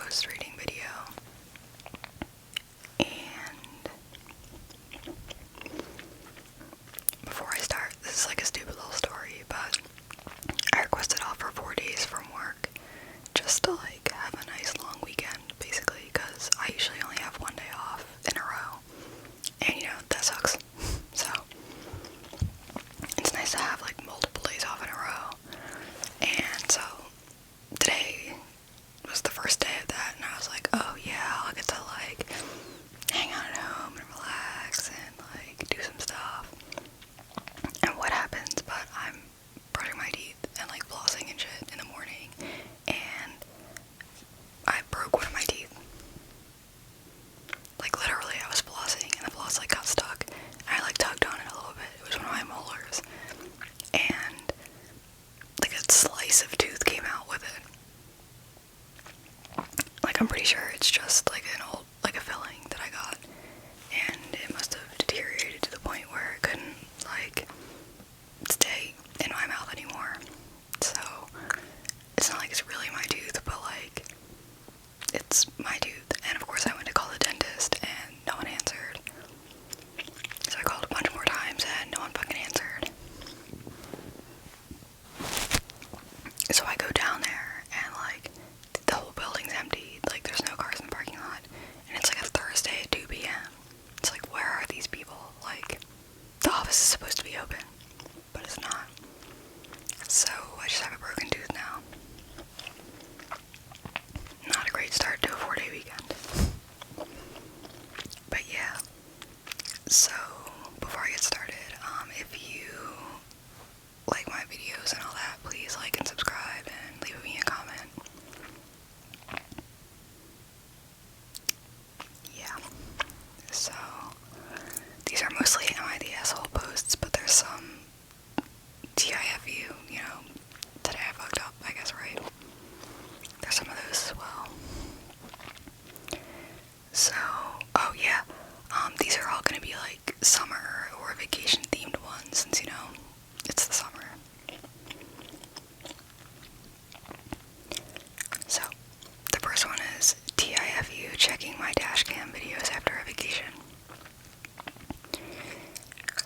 ghost reading video. And before I start, this is like a stupid little story, but I requested off for 4 days from work just to like have a nice long weekend, basically, because I usually only have 1 day off in a row, and you know, that sucks. So it's nice to have like multiple days off in a row. And so today was the first day of that, and I was like, oh yeah, I'll get to like hang out at home and relax and like do some stuff. And what happens, but I'm brushing my teeth and like flossing and shit in the morning, and I broke one of my teeth. Like literally, I was flossing and the floss like got stuck, and I like tugged on it a little bit. It was one of my molars, and like a slice of tooth came out with it. Like I'm pretty sure it's just like an old, like a filling that I got, and it must have deteriorated to the point where it couldn't like stay in my mouth anymore. So it's not like it's really my tooth, but like it's my tooth. And of course I went to call the dentist and no one answered. So I called a bunch more times and no one fucking answered. So I go down there and like the whole building's empty. Like there's no cars in the parking lot, and it's like a Thursday at 2 p.m. It's like, where are these people? Like the office is supposed to be open, but it's not. So I just have a broken tooth now. Not a great start to a 4-day weekend. But yeah. So before I get started, if you like my videos and all that, please like and subscribe and leave me a comment. Yeah. So these are mostly Am I the Asshole posts, but there's some TIFU, you know, today I fucked up, I guess, right? There's some of those as well. So, oh yeah, these are all gonna be like summer or vacation themed ones, since, you know, it's the summer. So, the first one is TIFU checking my dash cam videos after a vacation.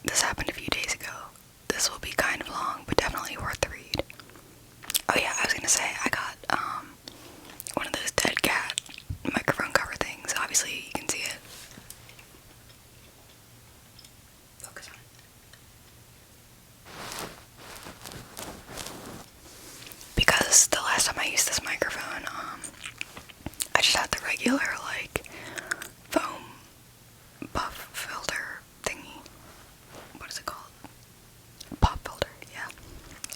This happened a few days ago. This will be kind of long, but definitely worth the read. Oh yeah, I was gonna say, I got, one of those dead cat microphone cover things. Obviously, you can see it. Focus on it. Because the last time I used this microphone, I just had the regular, like, foam puff filter thingy. What is it called? Pop filter, yeah.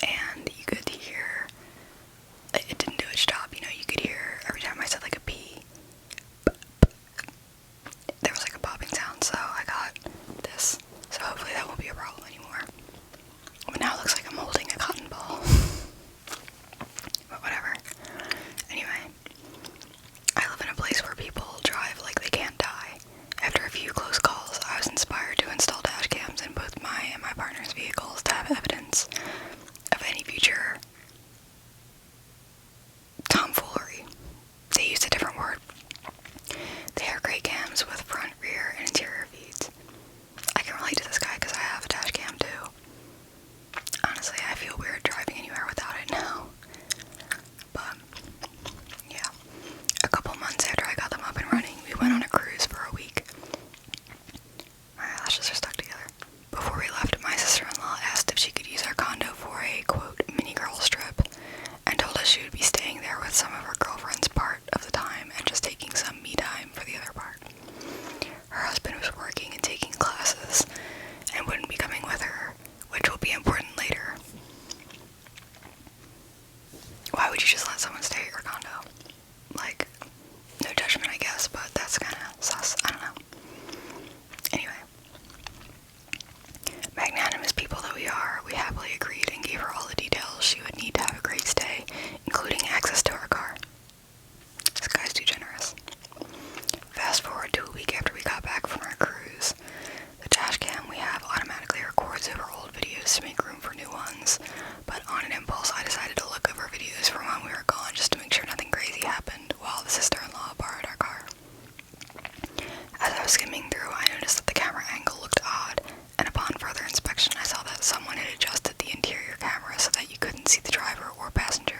And you could hear, it didn't do its job, you know, you could hear every time I said like a P, there was like a popping sound, so I got this. So hopefully that won't be a problem anymore. But now it looks like I'm holding a cotton ball. But whatever. Anyway, I live in a place where people was skimming through, I noticed that the camera angle looked odd, and upon further inspection I saw that someone had adjusted the interior camera so that you couldn't see the driver or passenger.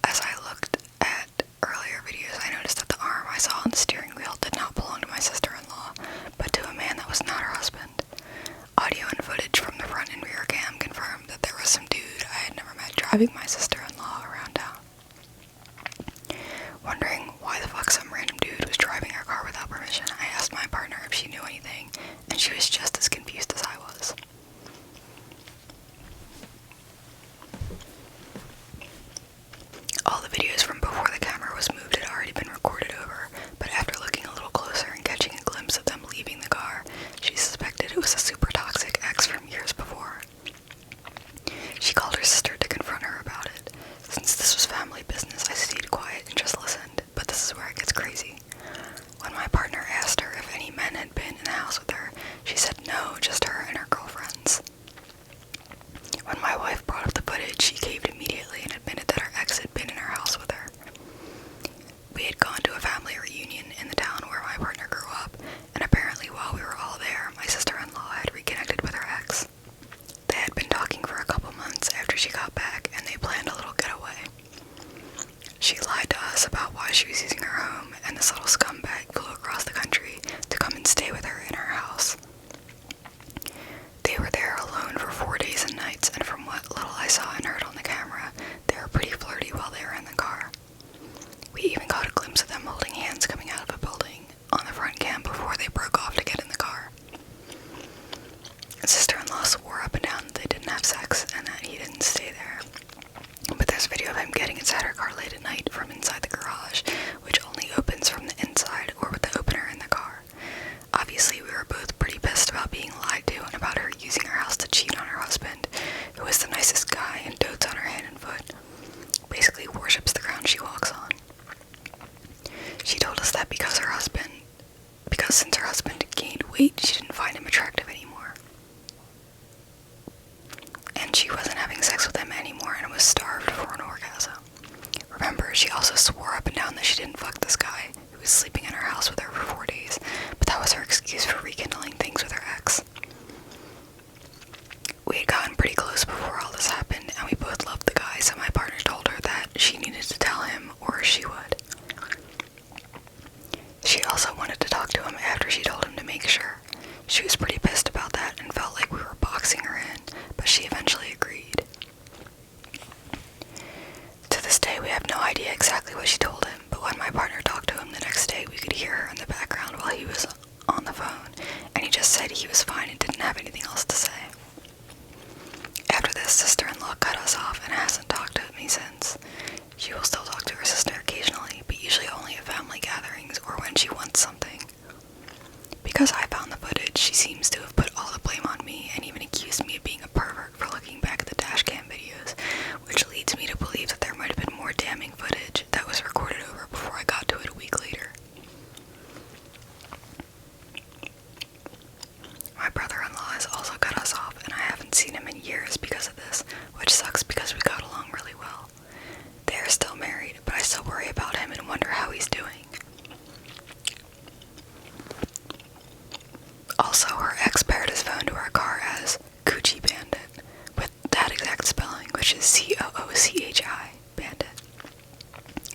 As I looked at earlier videos, I noticed that the arm I saw on the steering wheel did not belong to my sister-in-law, but to a man that was not her husband. Audio and footage from the front and rear cam confirmed that there was some dude I had never met driving my sister-in-law around town. Wondering why the fuck some random dude was driving her car without permission, I asked my partner if she knew anything, and she was just as confused as I was. All the videos from before the camera was moved had already been recorded over, but after looking a little closer and catching a glimpse of them leaving the car, she suspected it was a super toxic ex from years before. She called her sister to confront her about it. Since this was family business, I stayed quiet and just listened, but this is where it gets crazy. When my partner asked her if any men had been in the house with her, she said no, just her and her girlfriends. When my wife brought up the footage, she caved immediately and admitted that her ex had been in her house with her. We had gone to a family reunion in the town where my partner grew up, and apparently while we were all there, my sister-in-law had reconnected with her ex. They had been talking for a couple months after she got back, and they planned a little getaway. She lied to us about why she was using her home, and this little scumbag flew across the country to come and stay with her in her house. They were there alone for 4 days and nights, and from what little I saw and heard on the camera, they were pretty flirty while they were in the car. We even got a glimpse of them holding hands coming out of a building on the front cam before they broke off to get in the car. Sister-in-law swore up and down that they didn't have sex and that he didn't stay there. But there's video of him getting inside her car late at night from inside the garage, which only opens from the inside or with the opener in the car. Obviously, we were both pretty pissed about being lied to and about her using her house to cheat on her husband, who is the nicest guy and dotes on her hand and foot. Basically worships the ground she walks on. She told us that because since her husband gained weight, she didn't find him attractive anymore. And she wasn't having sex with him anymore and was starved for an orgasm. Remember, she also swore up and down that she didn't fuck this guy who was sleeping in her house with her for 4 days, but that was her excuse for rekindling things with her ex. We had gotten pretty close before all this happened, and we both loved the guy, so my partner told her that she needed to tell him or she would. She also wanted to talk to him after she told him to make sure. She was pretty pissed about that and felt like we were boxing her in, but she eventually agreed. To this day, we have no idea exactly what she told him, but when my partner talked to him the next day, we could hear her in the background while he was on the phone, and he just said he was fine and didn't have anything else to say. After this, sister-in-law cut us off and hasn't talked to me since. She will still talk to her sister occasionally, but usually only at family gatherings or when she wants something. Because I found the footage, she seems to have put all the blame on me and even accused me of being a pervert for looking back at the dashcam videos, which leads me to believe that there might have been more damning footage that was recorded over before I got to it a week later. My brother-in-law has also cut us off, and I haven't seen him in years because of this, which sucks because we got along really well. They are still married, but I still worry about him and wonder how he's doing. Also, her ex paired his phone to our car as Coochie Bandit, with that exact spelling, which is C-O-O-C-H-I, Bandit.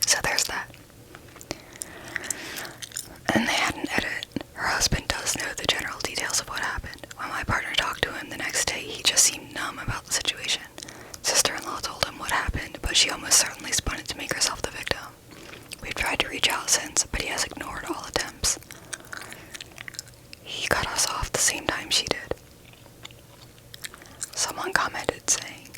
So there's that. And they had an edit. Her husband does know the general details of what happened. When my partner talked to him the next day, he just seemed numb about the situation. Sister-in-law told him what happened, but she almost certainly spun it to make herself the victim. We've tried to reach out since, but he has ignored all attempts. He cut us off the same time she did. Someone commented saying,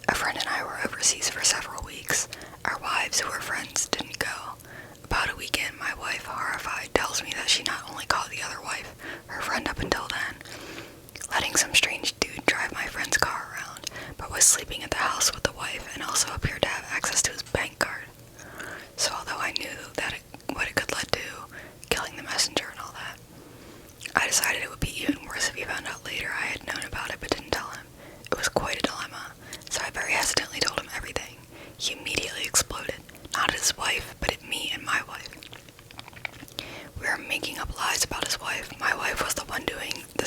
"A friend and I were overseas for several weeks. Our wives, who were friends, didn't go. About a week in, my wife, horrified, tells me that she not only caught the other wife, her friend up until then, letting some strange dude drive my friend's car around, but was sleeping at the house with the wife and also appeared to have access to his bank card. So although I knew that what it could lead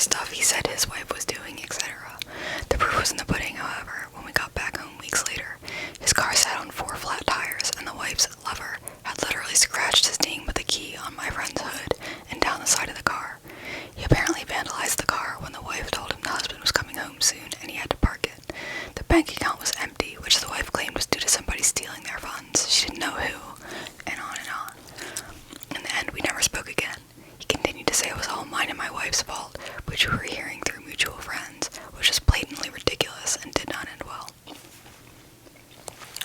stuff he said his wife was doing, etc. The proof was in the pudding, however. When we got back home weeks later, his car sat on 4 flat tires, and the wife's lover had literally scratched his name with a key on my friend's hood and down the side of the car. He apparently vandalized the car when the wife told him the husband was coming home soon and he had to park it. The bank account was empty, which the wife claimed was due to somebody stealing their funds. She didn't know who, and on and on. In the end, we never spoke again. He continued to say it was all mine and my wife's fault, which we were hearing through mutual friends, which was blatantly ridiculous and did not end well.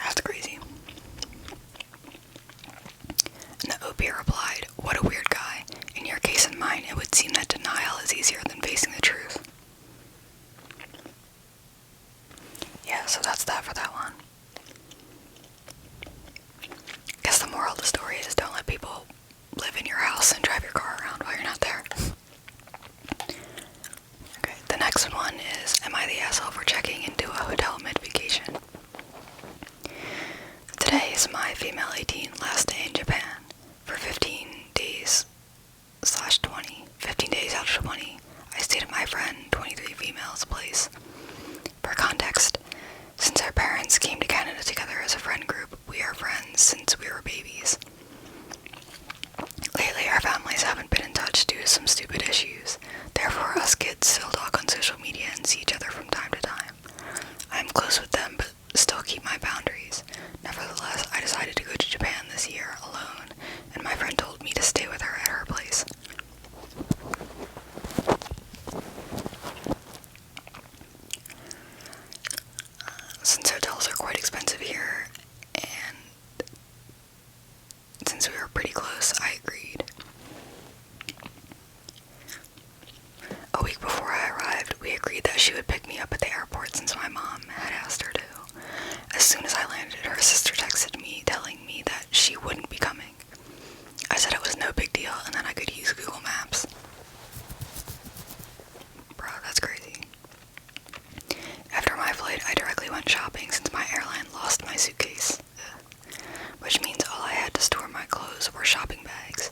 That's crazy. And the OP replied, "What a weird guy. In your case and mine, it would seem that denial is easier than facing the truth." Yeah, so that's that for that one. I guess the moral of the story is don't let people live in your house and drive your car around while you're not there. Okay, the next one is, am I the asshole for checking into a hotel mid-vacation? Today is my female 18 last day in Japan for 15 days out of 20. I stayed at my friend 23 female's place. For context, since our parents came to Canada together as a friend group, we are friends since we were babies. Lately, our families haven't been in touch due to some stupid issues. Therefore, us kids still talk on social media and see each other from time to time. I am close with them, but still keep my boundaries. Nevertheless, I decided to go to Japan this year alone, and my friend told me to stay with her at her place. Since hotels are quite expensive here, and since we were pretty close, I agreed. A week before I arrived, we agreed that she would pick me up at the airport since my mom had asked her to. As soon as I landed, her sister texted me telling me that she wouldn't be coming. I said it was no big deal and that I could use Google Maps. Bro, that's crazy. After my flight, I directly went shopping since my airline lost my suitcase. Which means all I had to store my clothes were shopping bags.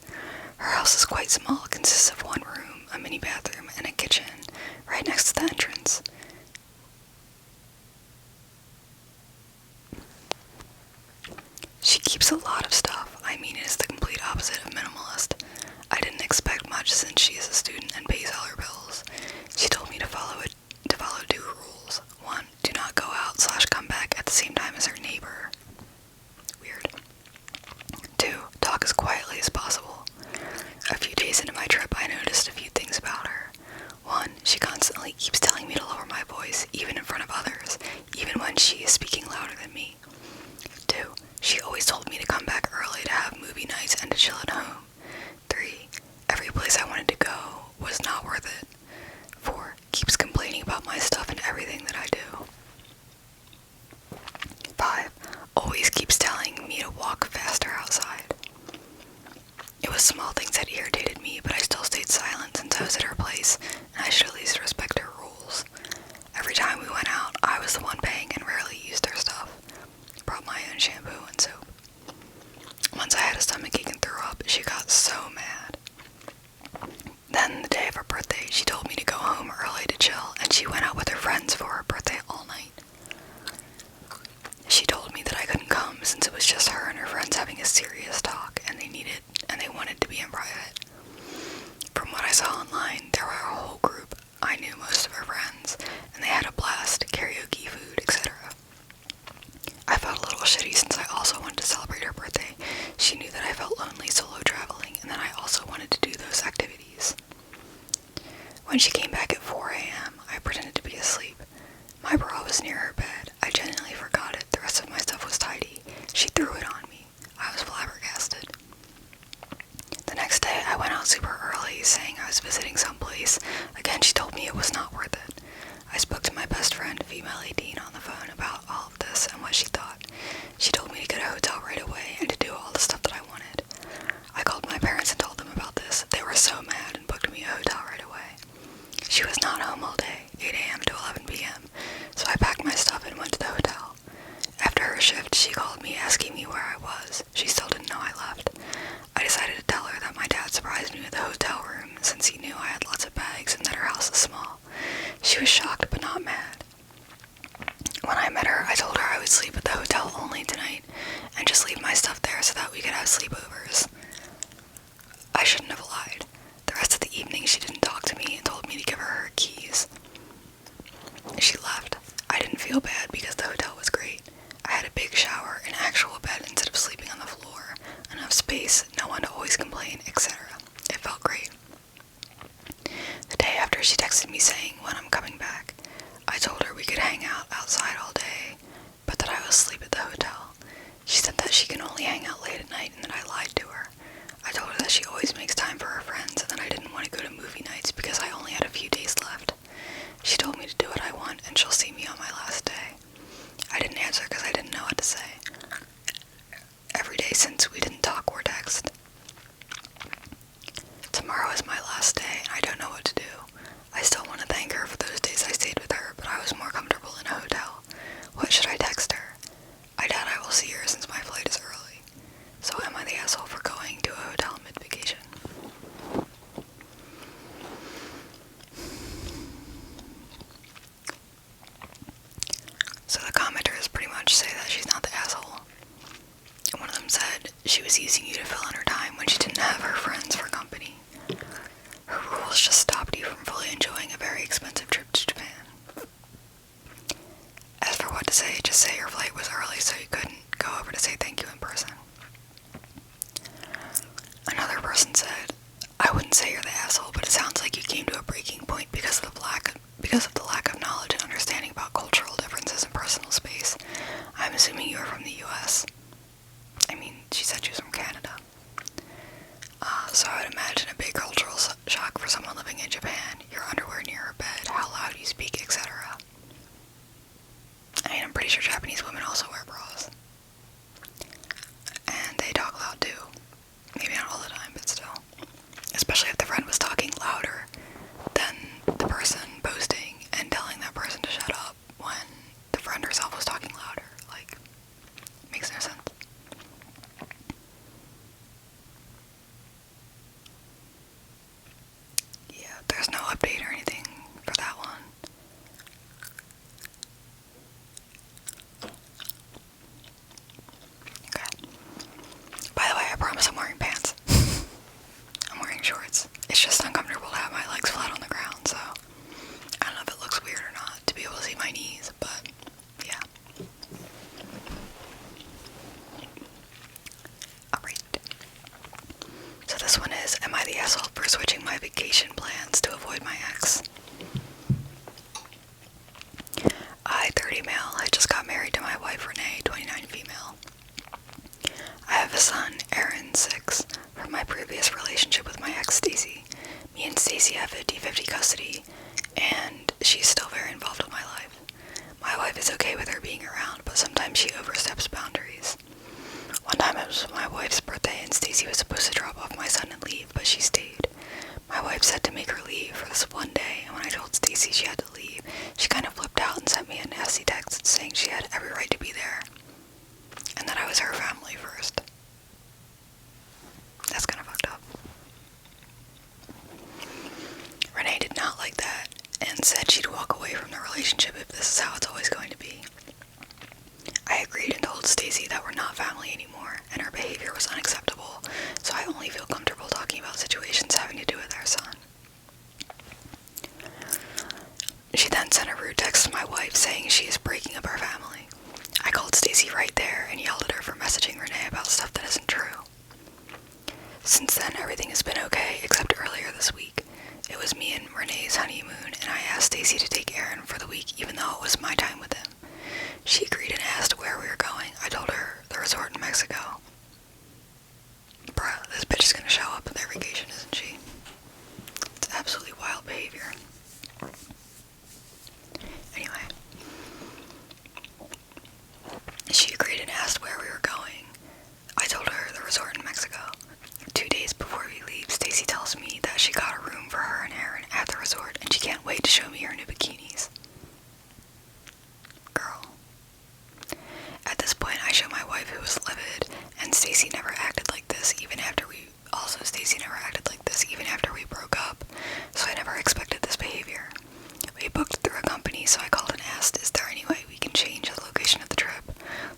Her house is quite small. It consists of one room, a mini bathroom, and a kitchen, right next to the entrance. She keeps a lot of stuff. I mean, it is the complete opposite of minimalist. I didn't expect much since she is a student and pays all her bills. She told me to follow 2 rules. 1, do not go out/come back at the same time as her neighbor. Weird. 2, talk as quietly as possible. A few days into my trip, I noticed a few things about her. 1, she constantly keeps telling me to lower my voice, even in front of others, even when she is speaking louder than me. 2, she always told me to come back early to have movie nights and to chill at home. 3, every place I wanted to go was not worth it. 4, keeps complaining about my stuff and everything that I do. 5, always keeps telling me to walk faster outside. It was small things that irritated me, but I still stayed silent since I was at her place, and I should at least respect her rules. Every time we went out, I was the one paying and rarely used her stuff. Brought my own shampoo and soap. Once I had a stomachache and threw up, she got so mad. Then, the day of her birthday, she told me to go home early to chill, and she went out with her friends for her birthday all night. She told me that I couldn't come since it was just her and her friends having a serious talk, and they wanted to be in private. From what I saw online, there were a whole group. I knew most of her friends, and they had a blast, karaoke, food, etc. I felt a little shitty since I also wanted to celebrate her birthday. She knew that I felt lonely solo traveling, and that I also wanted to do those activities. When she came back at 4 a.m., I pretended to be asleep. My bra was near her bed. I genuinely forgot it. The rest of my stuff was tidy. She threw it on me. I was flabbergasted. The next day, I went out super early, saying I was visiting someplace. Again, she told me it was not worth it. I spoke to my best friend, female 18, on the phone about all of this and what she thought. She told me to get a hotel right away and to do all the stuff that I wanted. I called my parents and told them about this. They were so mad and booked me a hotel right away. She nice, no one to always complain, etc. It felt great. The day after, she texted me saying when I'm coming back. I told her we could hang out outside all day, but that I was asleep at the hotel. She said that she can only hang out late at night and that I lied to her. I told her that she always makes time for her friends and that I didn't want to go to movie nights because I only had a few days left. She told me to do what I want and she'll see me on my last day. I didn't answer because I didn't know what to say. Every day since, we didn't talk or text. Tomorrow is my last day and I don't know what to do. I still want to thank her for those days I stayed with her, but I was more comfortable in a hotel. What should I text her? I doubt I will see her since my flight is early. So am I the asshole for going to a hotel mid-vacation? So the commenters pretty much say that she's not the asshole. One of them said she was using you to fill in her time when she didn't have her friends for company. Her rules just stopped you from fully enjoying a very expensive trip to Japan. As for what to say, just say your flight was early so you couldn't go over to say thank you in person. Another person said, I wouldn't say you're the asshole, but it sounds like you came to a breaking point because of the lack of knowledge and understanding about cultural differences in personal space. I'm assuming you are from the US. I mean, she said she was from Canada. So I would imagine a big cultural shock for someone living in Japan. Your underwear near her bed, how loud you speak, etc. I mean, I'm pretty sure Japanese women also wear bras. And they talk loud too. Maybe not all the time, but still. Especially if the friend was talking louder than the person posting and telling that person to shut up when the friend herself was talking louder. Like, makes no sense. Yeah, there's no update or anything for that one. Okay. By the way, I promise I'm wearing pants. I'm wearing shorts. It's just uncomfortable to have my legs flat on the ground, so I don't know if it looks weird or not to be able to see my knees, but yeah. Alright. So this one is, am I the asshole for switching my vacation plans to avoid my ex? I, 30 male, had just got married to my wife Renee, 29 female. I have a son, Aaron, 6, from my previous relationship with my ex, Stacy. Me and Stacy have 50-50 custody, and she's still very involved in my life. My wife is okay with her being around, but sometimes she oversteps boundaries. One time it was my wife's birthday, and Stacy was supposed to drop off my son and leave, but she stayed. My wife said to make her leave for this one day, and when I told Stacy she had to leave, she kind of flipped out and sent me a nasty text saying she had every right to be there, and that I was her family first. That's kind of fucked up. Renee did not like that, and said she'd walk away from the relationship if this is how it's always going to be. I agreed and told Stacy that we're not family anymore, and her behavior was unacceptable, so I only feel comfortable talking about situations having to do with our son. She then sent a rude text to my wife saying she is breaking up our family. I called Stacy right there and yelled at her for messaging Renee about stuff that isn't true. Since then, everything has been okay, except earlier this week. It was me and Renee's honeymoon, and I asked Stacy to take Aaron for the week, even though it was my time with him. She agreed and asked where we were going. I told her the resort in Mexico. Bruh, this bitch is gonna show up at their vacation, isn't she? It's absolutely wild behavior. Anyway. She agreed and asked where we were going. I told her the resort in Mexico. 2 days before we leave, Stacy tells me that she got a room for her and Aaron at the resort, and she can't wait to show me her new bikinis. Girl. At this point, I show my wife, who was livid, and Stacy never acted like this even after we broke up, so I never expected this behavior. We booked through a company, so I called and asked, is there any way we can change the location of the trip?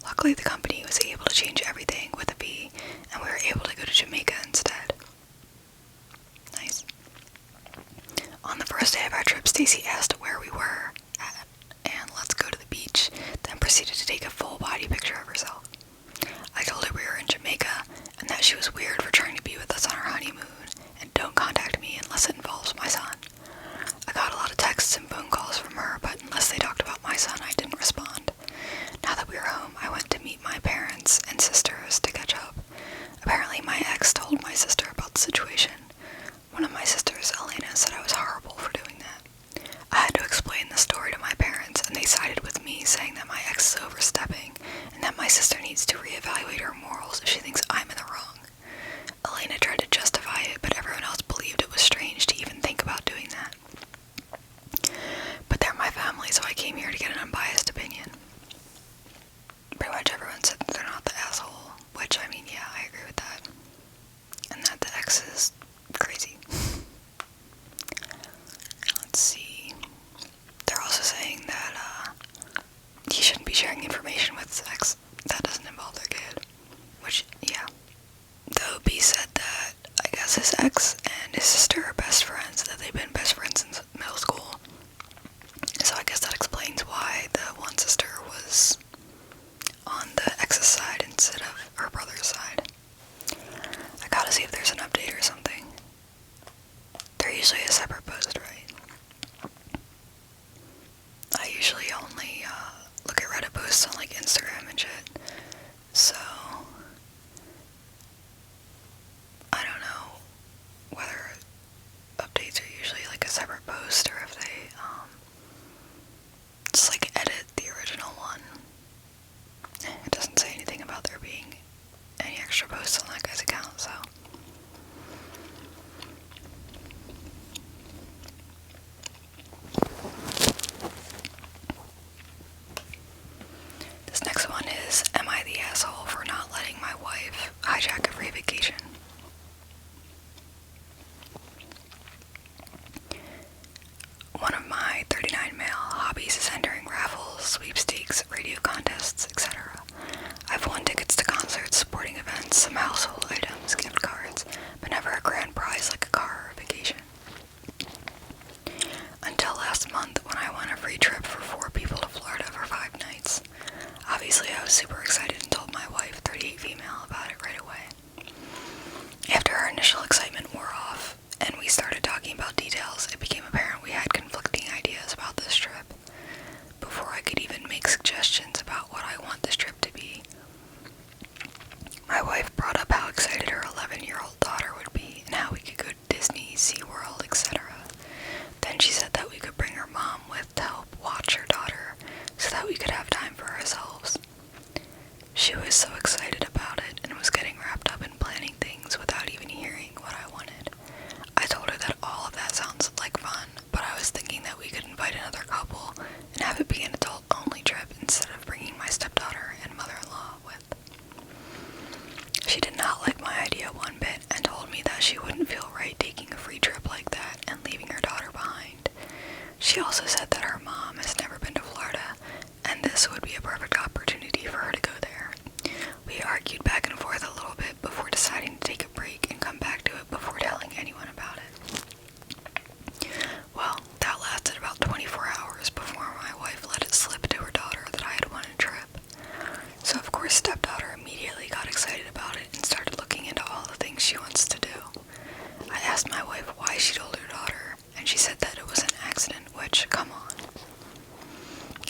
Luckily, the company was able to change everything with a fee, and we were able to go to Jamaica instead. Nice. On the first day of our trip, Stacy asked where we were at, and let's go to the beach, then proceeded to take a full body picture of herself. I told her we were in Jamaica, and that she was weird for ex and his sister are best friends, that they've been best friends since middle school. So I guess that explains why the one sister was on the ex's side instead of her brother's side. I gotta see if there's an update or something. They're usually a separate post, right? I usually only look at Reddit posts on like Instagram and shit. So I don't know whether updates are usually like a separate post or if they just like edit the original one. It doesn't say anything about there being any extra posts on that guy's account, so. This next one is, am I the asshole for not letting my wife hijack a free vacation? One of my 39 male hobbies is entering raffles, sweepstakes, radio contests, etc. I've won tickets to concerts, sporting events, some household items, gift cards, but never a grand prize like a car or a vacation. Until last month when I won a free trip for 4 people to Florida for 5 nights. Obviously I was super excited and told my wife, 38 female, about it right away. After our initial excitement wore off, and we started talking about details, it became apparent we had conflicting ideas about this trip. Before I could even make suggestions about what I want this trip to be, my wife brought up how excited her 11-year-old daughter would be and how we could go to Disney, SeaWorld, etc. Then she said that we could bring her mom with to help watch her daughter so that we could have time for ourselves. She was so excited about it and was getting wrapped up in planning things without even hearing what I wanted. I told her that all of that sounds like fun, but I was thinking that we could invite another couple and have it be an adult-only trip instead of bringing my stepdaughter and mother-in-law with. She did not like my idea one bit and told me that she wouldn't feel right taking a free trip like that and leaving her daughter behind. She also said that her mom has never been to Florida, and this would be a perfect opportunity for her to go there. We argued back and forth a little bit before deciding to take a break and come back to it before telling anyone about it. Well, that lasted about 24 hours before my wife let it slip to her daughter that I had won a trip. So of course stepdaughter immediately got excited about it and started looking into all the things she wants to do. I asked my wife why she told her daughter, and she said that it was an accident, which, come on.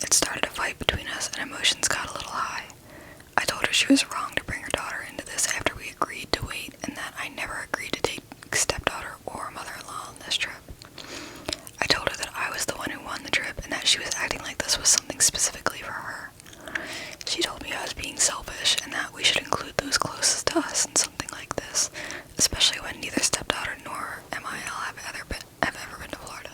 It started a fight between us and emotions got a little high. I told her she was wrong to bring her daughter into this after we agreed to wait, and that I never agreed to take stepdaughter or mother-in-law on this trip. I told her that I was the one who won the trip and that she was acting like this was something specifically for her. She told me I was being selfish and that we should include those closest to us in something like this, especially when neither stepdaughter nor MIL have ever been to Florida.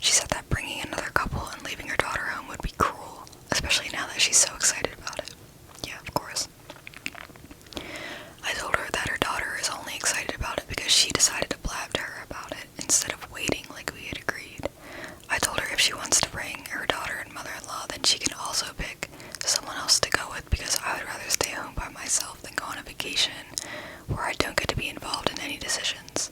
She said that bringing another couple and leaving her daughter home would be cruel, especially now that she's so excited about it. Yeah, of course. I told her that her daughter is only excited about it because she decided to blab to her about it instead of waiting like we had agreed. I told her if she wants to bring her daughter and mother-in-law, then she can also pick someone else to go with because I would rather stay home by myself than go on a vacation where I don't get to be involved in any decisions.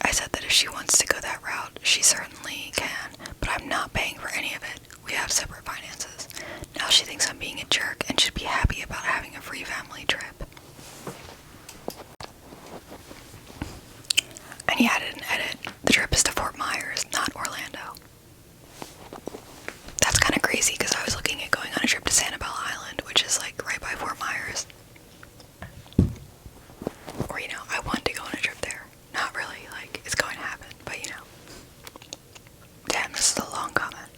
I said that if she wants to go that route, she certainly can, but I'm not paying for any of it. We have separate finances. Now she thinks I'm being a jerk and should be happy about having a free family trip. And he added an edit. The trip is to Fort Myers, not Orlando. That's kind of crazy because I was looking at going on a trip to Sanibel Island, which is like right by Fort Myers. Or, you know, I want to go on a trip there. Not really, like, it's going to happen, but you know. Damn, this is a long comment.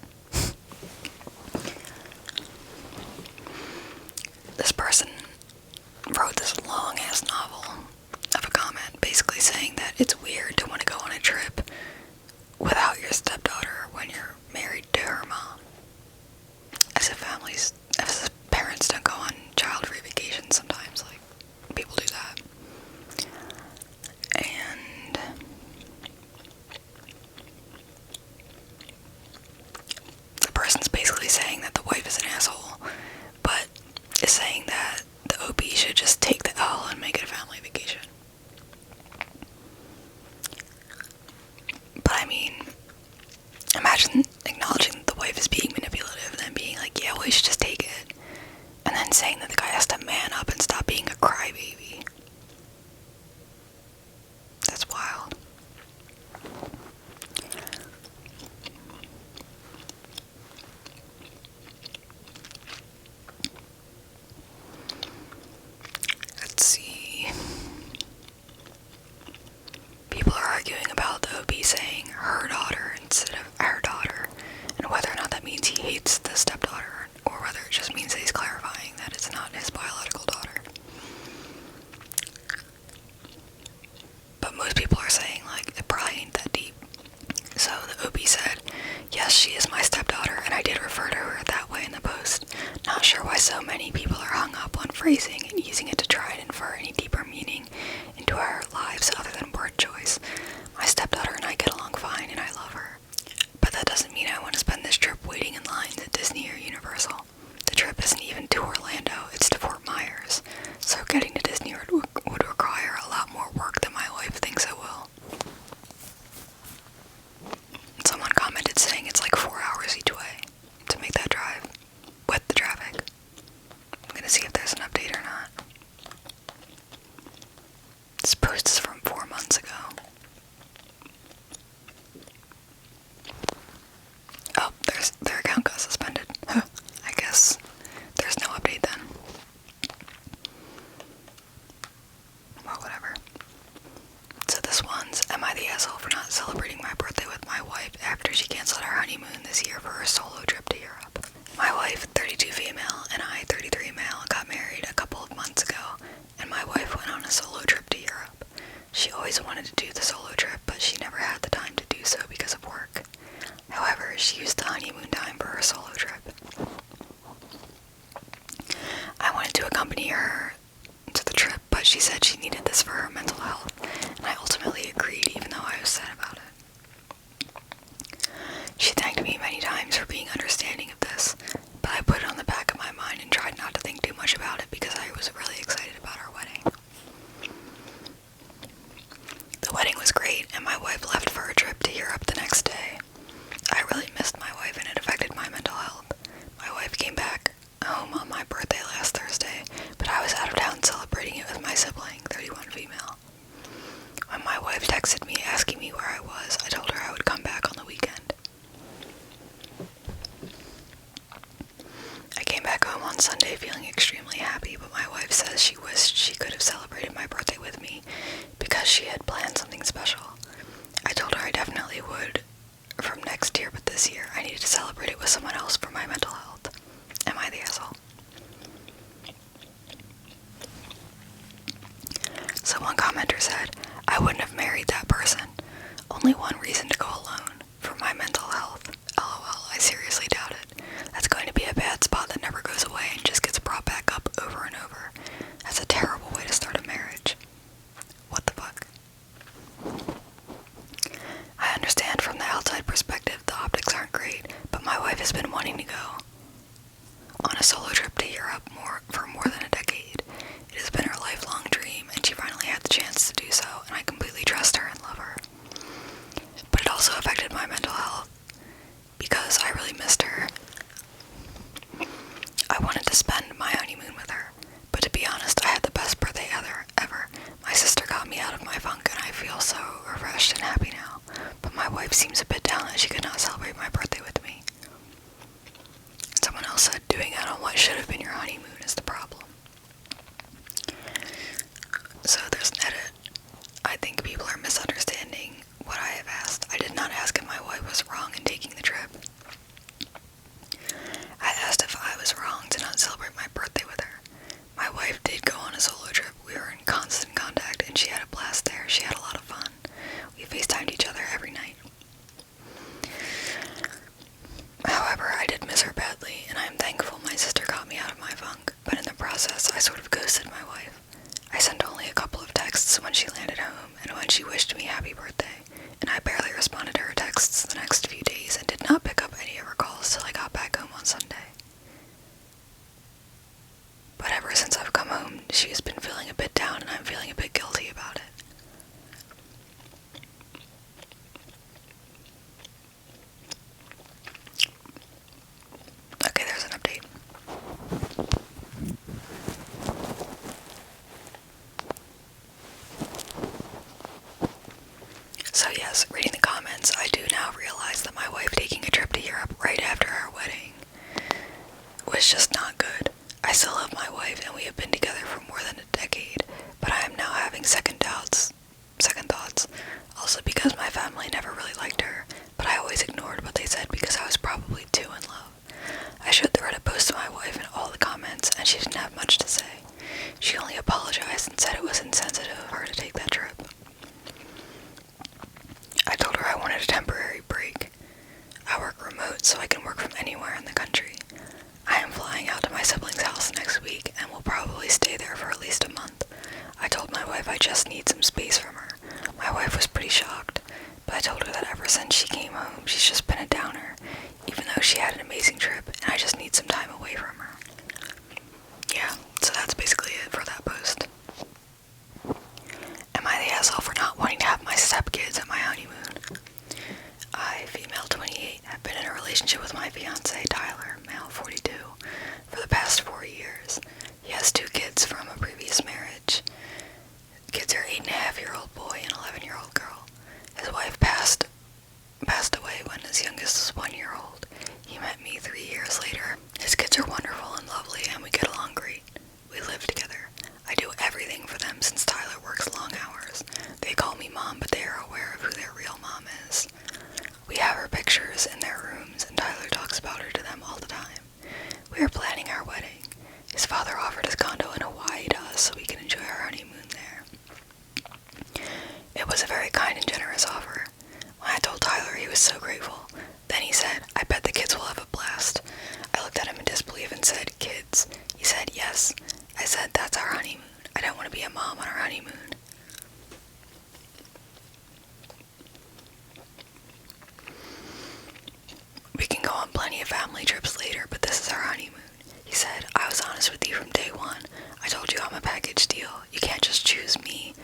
This person wrote this long-ass novel of a comment basically saying that it's weird to want to go on a trip without your stepdaughter when you're married to her mom. As if parents don't go on child-free vacations sometimes, like, people do that. And the person's basically saying that the wife is an asshole, but is saying that the OP should just take the L and make it a family let's see. People are arguing about the OB saying her daughter instead of our daughter, and whether or not that means he hates the stepdaughter, or whether it just means that he's clarifying that it's not his biological daughter. But most people are saying, like, it probably ain't that deep. So the OB said, yes, she is my stepdaughter, and I did refer to her that way in the post. Not sure why so many people are hung up on phrasing and using it to try and infer any deeper meaning into our lives other than word choice. My stepdaughter and I get along fine, and I love her. But that doesn't mean I want to spend this trip waiting in lines at Disney or Universal. The trip isn't even to Orlando, it's to Fort Myers. So getting to Disney would require a lot more work than my wife thinks it will. Someone commented saying it's like 4 hours each way to make that drive with the traffic. I'm gonna see if there's an update or not. This post is from 4 months ago. Oh, their account got suspended. Huh. I guess there's no update then. Well, whatever. So this one's, am I the asshole for not celebrating my birthday with my wife after she canceled our honeymoon this year for her solo trip to Europe? My wife, 32 female, and I, 33 male, got married a couple of months ago, and my wife went on a solo trip to Europe. She always wanted to do the solo trip, but she never had the time to do so because of work. However, she used the honeymoon time for her solo trip. I wanted to accompany her to the trip, but she said she needed this for her mental health, and I ultimately agreed even though I was sad about it. She thanked me many times for being understanding of this, but I put it on the back of my mind and tried not to think too much about it because I was really excited about our wedding. The wedding was great, and my wife left for a trip to Europe the next day. I really missed my wife, and it affected my mental health. My wife came back home on my birthday last Thursday, but I was out of town celebrating it with my sibling, 31 female. When my wife texted me asking me where I was, I told her I would come back on the weekend. I came back home on Sunday feeling extremely happy, but my wife says she wished she could have celebrated my birthday with me because she had planned something special. I told her I definitely would from next year, but this year I needed to celebrate it with someone else for my mental health. Am I the asshole? So one commenter said, I wouldn't have married that person. Only one reason to go alone. For my mental health. LOL, I seriously doubt it. That's going to be a bad spot that never goes away and just gets brought back up over and over. That's a terrible way to start a marriage. What the fuck? I understand from the outside perspective the optics aren't great, but my wife has been wanting to go on a solo trip to Europe for more than a decade. It has been her lifelong dream, and she finally had the chance to do so, and I completely trust her and love her. But it also affected my mental health, because I really missed her. I wanted to spend my honeymoon with her, but to be honest, I had the best birthday ever. My sister got me out of my funk, and I feel so refreshed and happy now. But my wife seems a bit down that she could not celebrate my birthday with me. Someone else said, doing it on what should have been your honeymoon is the problem. So there's an edit. I think people are misunderstanding what I have asked. I did not ask if my wife was wrong in taking the trip. I asked if I was wrong to not celebrate my birthday with her. My wife did go on a solo trip. We were in constant contact, and she had a blast there. She had a lot of fun. We FaceTimed each other every night. However, I did miss her badly, and I am thankful my sister got me out of my funk, but in the process, I sort of ghosted my wife. I sent only a couple of texts when she landed home, and when she wished me happy birthday, and I barely responded to her texts the next few days and did not pick up any of her calls till I got back home on Sunday. But ever since I've come home, she has been feeling a bit down, and I'm feeling a bit guilty about it. Okay, there's an update. So yes, reading the comments, I do now realize that my wife taking a trip to Europe right after our wedding was just not good. I still love my wife, and we have been together for more than a decade, apologized and said it was insensitive of her to take that trip. I told her I wanted a temporary break. I work remote, so I can work from anywhere in the country. I am flying out to my sibling's house next week and will probably stay there for at least a month. I told my wife I just need some space from her. My wife was pretty shocked, but I told her that ever since she came home, she's just been a downer, even though she had an amazing trip, and I just need some time away from her. Yeah, so that's basically it for that post. Am I the asshole for not wanting to have my stepkids at my honeymoon? I, female 28, have been in a relationship with my fiancé, Tyler, male 42, for the past 4 years. He has 2 kids from a previous marriage. Kids are 8.5-year-old boy and 11-year-old girl. His wife passed away when his youngest was 1 year old. He met me 3 years later. His kids are wonderful and lovely, and we get along great. We live together. I do everything for them since Tyler works long hours. They call me mom, but they are aware of who their real mom is. We have her pictures in their rooms, and Tyler talks about her to them all the time. We are planning our wedding. His father offered his condo in Hawaii to us so we can enjoy our honeymoon there. It was a very kind and generous offer. When I told Tyler, he was so grateful. Then he said, I bet the kids will have a blast. I looked at him in disbelief and said, kids? He said, yes. I said, that's our honeymoon. I don't want to be a mom on our honeymoon. We can go on plenty of family trips later, but this is our honeymoon. He said, I was honest with you from day one. I told you I'm a package deal. You can't just choose me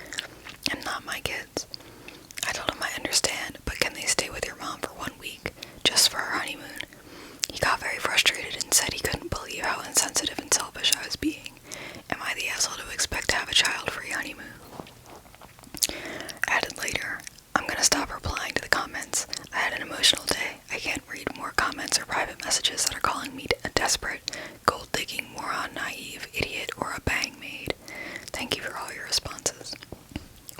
and not my kids. I told him I understand, but can they stay with your mom for 1 week, just for our honeymoon? He got very frustrated and said he couldn't believe how insensitive and selfish I was being. Am I the asshole to expect to have a child-free honeymoon? Added later, I'm gonna stop replying to the comments. I had an emotional day. I can't read more comments or private messages that are calling me a desperate, gold-digging, moron, naive, idiot, or a bang maid. Thank you for all your responses.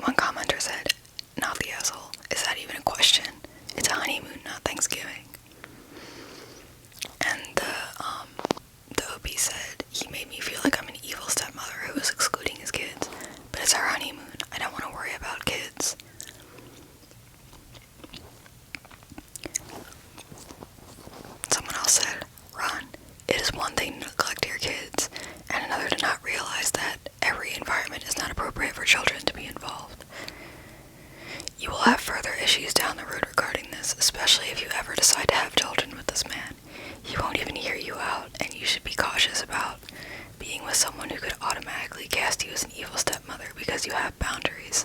One commenter said, not the asshole. Is that even a question? It's a honeymoon, not Thanksgiving. And the OP said, he made me feel like I'm an evil stepmother who was excluding his kids. But it's our honeymoon. I don't want to worry about kids. Someone else said, Ron, it is one thing to neglect your kids, and another to not realize that every environment is not appropriate for children to be involved. You will have further issues down the road regarding this, especially if you ever decide to have children with this man. He won't even hear you out, and you should be cautious about being with someone who could automatically cast you as an evil stepmother because you have boundaries.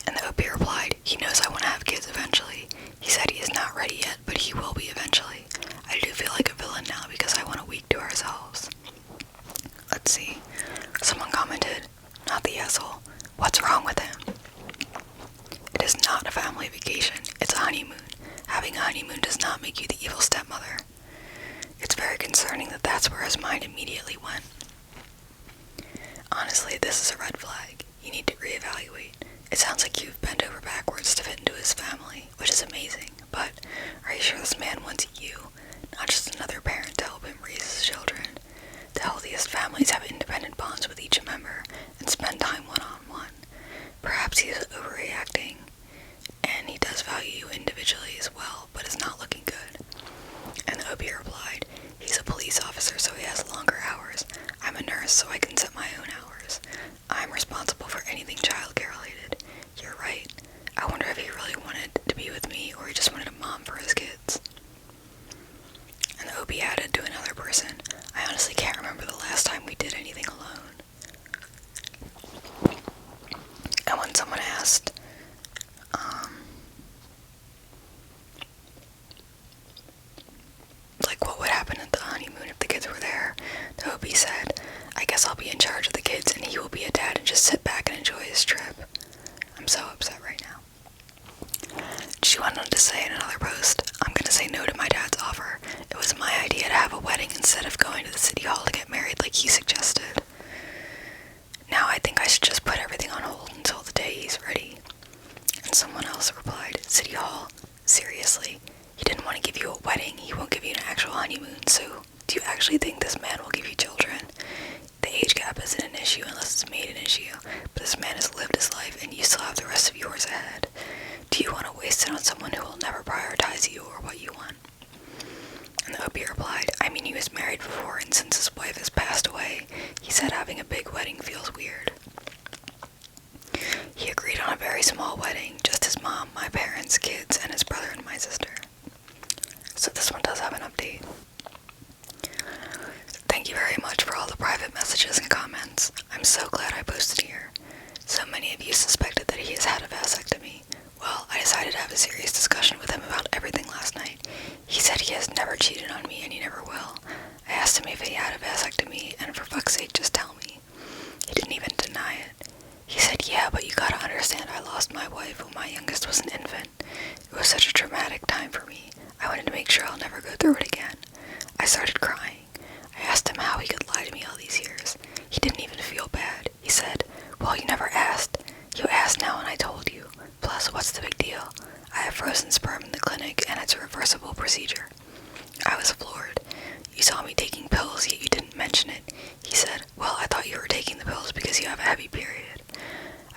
And the OP replied, he knows I want to have kids eventually. He said he is not ready yet, but he will be eventually. I do feel like a villain now because I want a week to ourselves. Let's see. Someone commented, not the asshole. What's wrong with him? It is not a family vacation. It's a honeymoon. Having a honeymoon does not make you the evil stepmother. It's very concerning that that's where his mind immediately went. Honestly, this is a red flag. You need to reevaluate. It sounds like you've bent over backwards to fit into his family, which is amazing, but are you sure this man wants you, not just another parent to help him raise his children? The healthiest families have independent bonds with each member and spend time one-on-one. Perhaps he is overreacting, and he does value you individually as well, but is not looking good. And the OP replied, he's a police officer, so he has longer hours. I'm a nurse, so I can set my own hours. I'm responsible for anything childcare related. You're right. I wonder if he really wanted to be with me, or he just wanted a mom for his kids. And the OP added to another person, I honestly can't remember the last time we did anything alone. isn't an issue unless it's made an issue, but this man has lived his life and you still have the rest of yours ahead. Do you want to waste it on someone who will never prioritize you or what you want? And the OP replied, I mean, he was married before, and since his wife has passed away, he said having a big wedding feels weird. He agreed on a very small wedding, just his mom, my parents, kids, and his brother and my sister. So this one does have an update. Thank you very much for all the private messages and comments. I'm so glad I posted here. So many of you suspected that he has had a vasectomy. Well, I decided to have a serious discussion with him about everything last night. He said he has never cheated on me and he never will. I asked him if he had a vasectomy, and for fuck's sake, just tell me. He didn't even deny it. He said, yeah, but you gotta understand I lost my wife when my youngest was an infant. It was such a traumatic time for me. I wanted to make sure I'll never go through it again. I started crying. I asked him how he could lie to me all these years. He didn't even feel bad. He said, well, you never asked. You asked now and I told you. Plus, what's the big deal? I have frozen sperm in the clinic and it's a reversible procedure. I was floored. You saw me taking pills, yet you didn't mention it. He said, well, I thought you were taking the pills because you have a heavy period.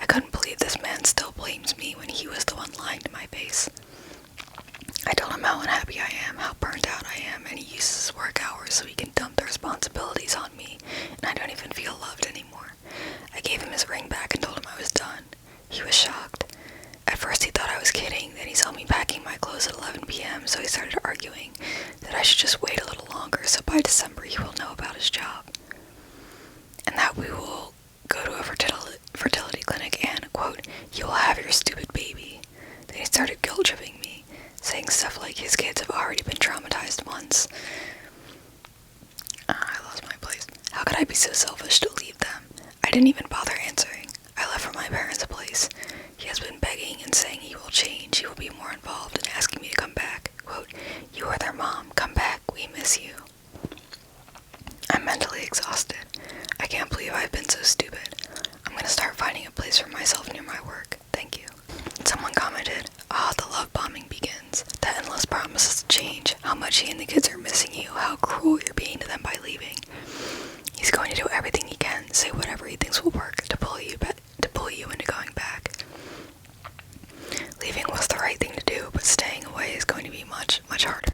I couldn't believe this man still blames me when he was the one lying to my face. I told him how unhappy I am, how burnt out I am, and he uses his work hours so he can dump the responsibilities on me, and I don't even feel loved anymore. I gave him his ring back and told him I was done. He was shocked. At first he thought I was kidding, then he saw me packing my clothes at 11 p.m., so he started arguing that I should just wait a little longer so by December he will know about his job. And that we will go to a fertility clinic and, quote, you will have your stupid baby. Then he started guilt-tripping me, saying stuff like his kids have already been traumatized once. I lost my place. How could I be so selfish to leave them? I didn't even bother answering. I left for my parents' place. He has been begging and saying he will change, he will be more involved, and asking me to come back. Quote, you are their mom, come back, we miss you. I'm mentally exhausted. I can't believe I've been so stupid. I'm gonna start finding a place for myself near my work. Thank you. Someone commented, the love bombing begins. The endless promises to change, how much he and the kids are missing you, how cruel you're being to them by leaving. He's going to do everything he can, say whatever he thinks will work to pull you into going back. Leaving was the right thing to do, but staying away is going to be much, much harder.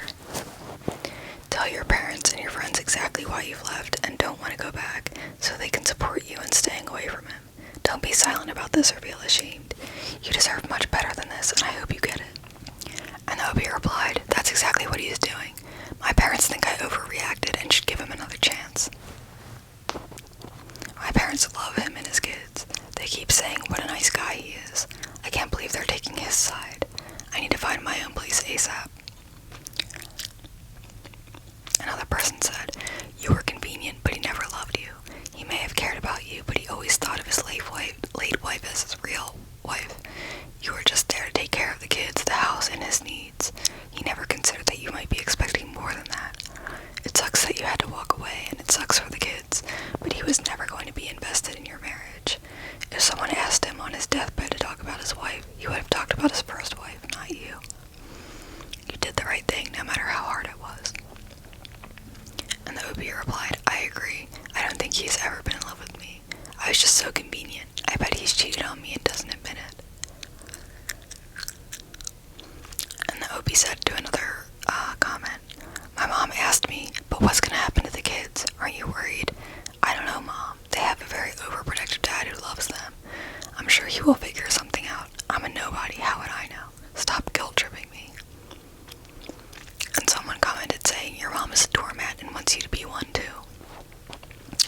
Tell your parents and your friends exactly why you've left and don't want to go back, so they can support you in staying away from him. Don't be silent about this or feel ashamed. You deserve much better than this, and I hope you get it. And the OB replied, that's exactly what he is doing. My parents think I overreacted and should give him another chance. My parents love him and his kids. They keep saying what a nice guy he is. I can't believe they're taking his side. I need to find my own place ASAP. Another person said, you were convenient, but he never loved you. He may have cared about you, but he always thought of his late wife as his real wife. You were just there to take care of the kids, the house, and his needs. He never considered that you might be expecting more than that. It sucks that you had to walk away, and it sucks for the kids, but he was never going to be invested in your marriage. If someone asked him on his deathbed to talk about his wife, he would have talked about his first wife, not you. You did the right thing, no matter how hard it was. And the OB replied, I agree. I don't think he's ever been in love with me. I was just so convenient. I bet he's cheated on me and doesn't admit it. And the OB said to another comment, my mom asked me, but what's going to happen to the kids? Aren't you worried? I don't know, Mom. They have a very overprotective dad who loves them. I'm sure he will figure something out. I'm a nobody. How would I know? Stop guilt-tripping me. And someone commented saying, your mom is a doormat and wants you to be one too.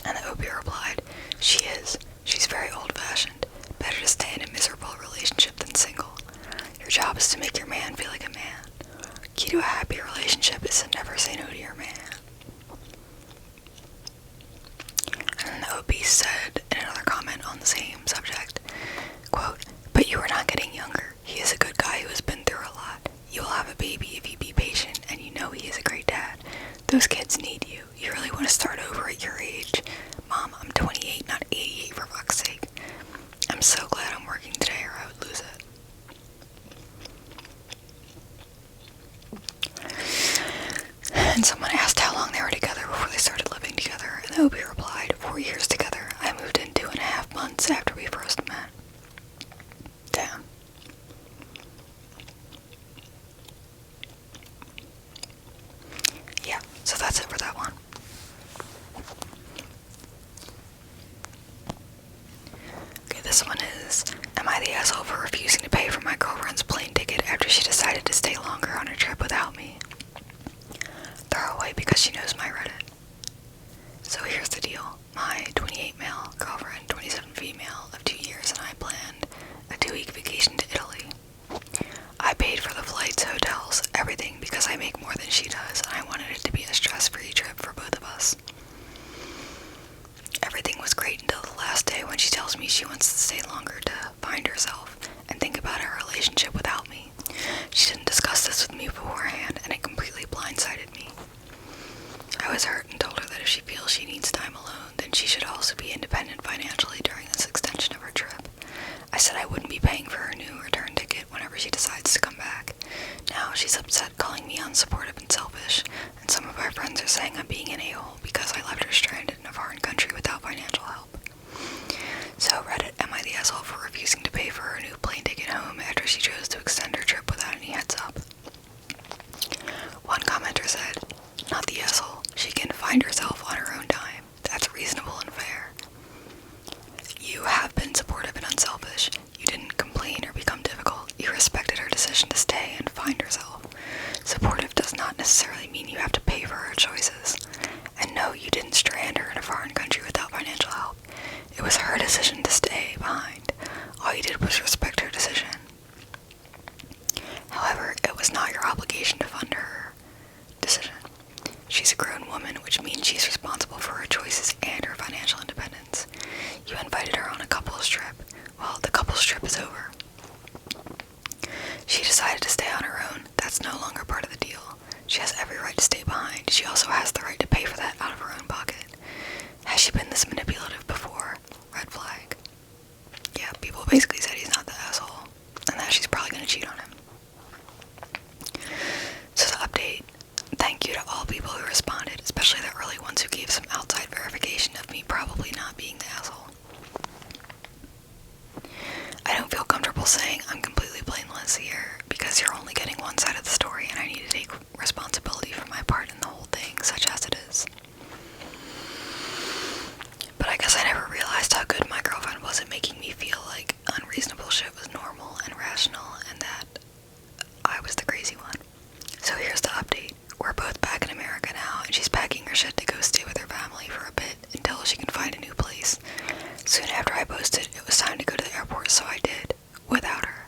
And the OB replied, she is. She's very old-fashioned. Better to stay in a miserable relationship than single. Your job is to make your man feel like a man. Key to a happy relationship is to never say no to your man. And the OB said in another comment on the same subject, quote, but you are not getting younger. He is a good guy who has been through a lot. You will have a baby if you be patient, and you know he is a great dad. Those kids need you. You really want to start over at your age. Mom, I'm 28, not 88 for fuck's sake. I'm so glad I'm working today or I would lose it. And someone asked how long they were together before they started living together, and the OB replied, 4 years together. I moved This one is, am I the asshole for refusing to pay for my girlfriend's plane ticket after she decided to stay longer on her trip without me? Throwaway because she knows my Reddit. So here's the deal. My 28 male girlfriend, 27 female, of 2 years and I planned a 2-week vacation to Italy. I paid for the flights, hotels, everything because I make more than she does and I wanted it to be a stress-free trip for both of us. Everything was great until the last day when she tells me she wants to stay longer to find herself and think about her relationship without me. She didn't discuss this with me beforehand and it completely blindsided me. I was hurt and told her that if she feels she needs time alone, then she should also be independent financially during this extension of her trip. I said I wouldn't be paying for her new return ticket whenever she decides to come back. Now she's upset, calling me unsupportive and selfish, and some of my friends are saying I'm being an a-hole because I left her stranded in a foreign country without financial help. So Reddit, am I the asshole for refusing to pay for her new plane ticket home after she chose to extend her trip without any heads up? One commenter said, not the asshole. She can find herself on her own time. That's reasonable and fair. You have been supportive and unselfish. You didn't complain or become difficult. You respected her decision to stay and find herself. Supportive does not necessarily mean you have to pay for her choices. And no, you didn't strand her in a foreign country without financial help. It was her decision to stay behind. All you did was respect her decision. However, it was not your obligation to fund her decision. She's a grown woman, which means she's responsible for her choices and her financial independence. You invited her on a couples trip. Well, the couples trip is over. She decided to stay on her own. That's no longer part of the deal. She has every right to stay behind. She also has the right to pay for that out of her own pocket. Has she been this manipulative before? Red flag. Yeah, people basically said he's not the asshole, and that she's probably gonna cheat on him. So the update. Thank you to all people who responded, especially the early ones who gave some outside verification of me probably not being the asshole. I don't feel comfortable saying I'm completely blameless here, because you're only getting one side of the story and I need to take responsibility for my part in the whole thing, such as it is. But I guess I never realized how good my girlfriend was at making me feel like unreasonable shit was normal and rational, and that I was the crazy one. So here's the update. We're both back in America now, and she's packing her shit to go stay with her family for a bit until she can find a new place. Soon after I posted, it was time to go to the airport, so I did, without her.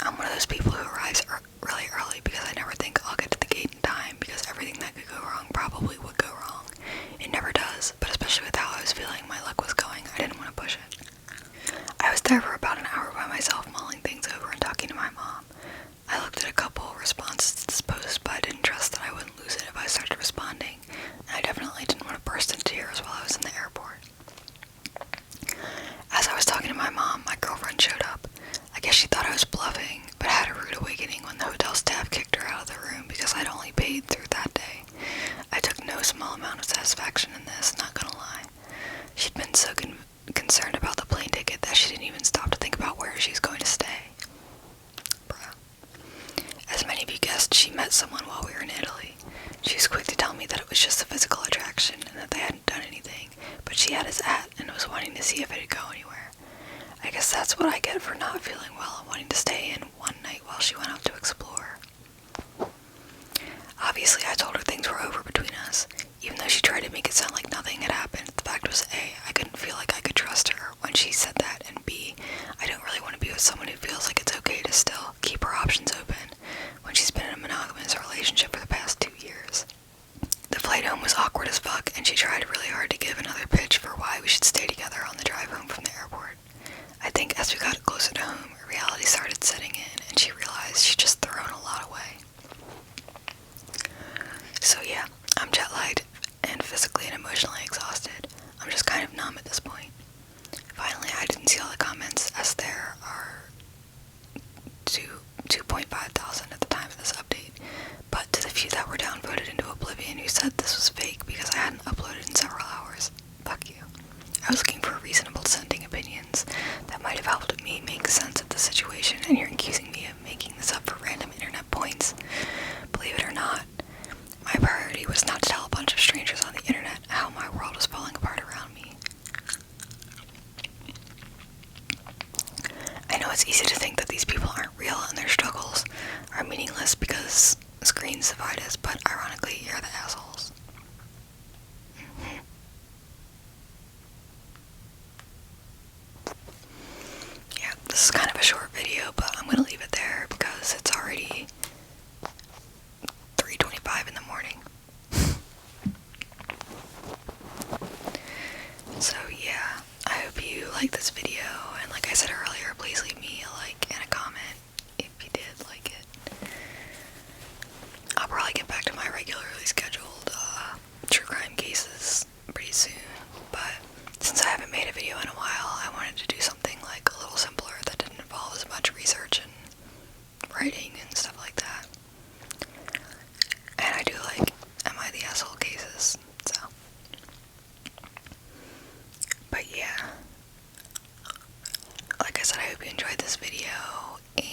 I'm one of those people who arrives really early because I never think I'll get to the gate in time, because everything that could go wrong probably would go wrong. It never does, but especially with how I was feeling my luck was going, I didn't want to push it. I was there for about an hour by myself, mulling things over and talking to my mom. I looked at a couple responses to this post, but I didn't trust that I wouldn't lose it if I started responding, and I definitely didn't want to burst into tears while I was in the airport. As I was talking to my mom, my girlfriend showed up. I guess she thought I was bluffing, but had a rude awakening when the hotel staff kicked her out of the room because I'd only paid through that day. I took no small amount of satisfaction in this, not gonna lie. She'd been so concerned about the plane ticket that she didn't even stop to think about where she's going to stay. Bruh. As many of you guessed, she met someone while we were in Italy. She was quick to tell me that it was just a physical attraction and that they hadn't done anything, but she had his at and was wanting to see if it'd go anywhere. I guess that's what I get for not feeling well and wanting to stay in one night while she went out to explore. Obviously, I told her things were over between us. Even though she tried to make it sound like nothing had happened, the fact was A, I couldn't feel like I could trust her when she said that, and B, I don't really want to be with someone who feels like it's okay to still keep her options open when she's been in a monogamous relationship for the past 2 years. The flight home was awkward as fuck, and she tried really hard to give another pitch for why we should stay together on the drive home from the airport. I think as we got closer to home, reality started setting in, and she realized she'd just thrown a lot away. So yeah, I'm jet-lagged and physically and emotionally exhausted. I'm just kind of numb at this point. Finally, I it's easy to think that these people aren't real and their struggles are meaningless because screens divide us, but ironically, you're the assholes. Yeah, this is kind of a short video, but I'm gonna leave it there because it's already 3:25 in the morning. So yeah, I hope you like this video, and like I said earlier, please leave me a like and a comment if you did like it. I'll probably get back to my regularly scheduled true crime cases pretty soon, but since I haven't made a video in a while, I wanted to do something like a little simpler that didn't involve as much research and writing and stuff like that. And I do like Am I the Asshole cases, so. But yeah, like I said, I hope you enjoyed this video, and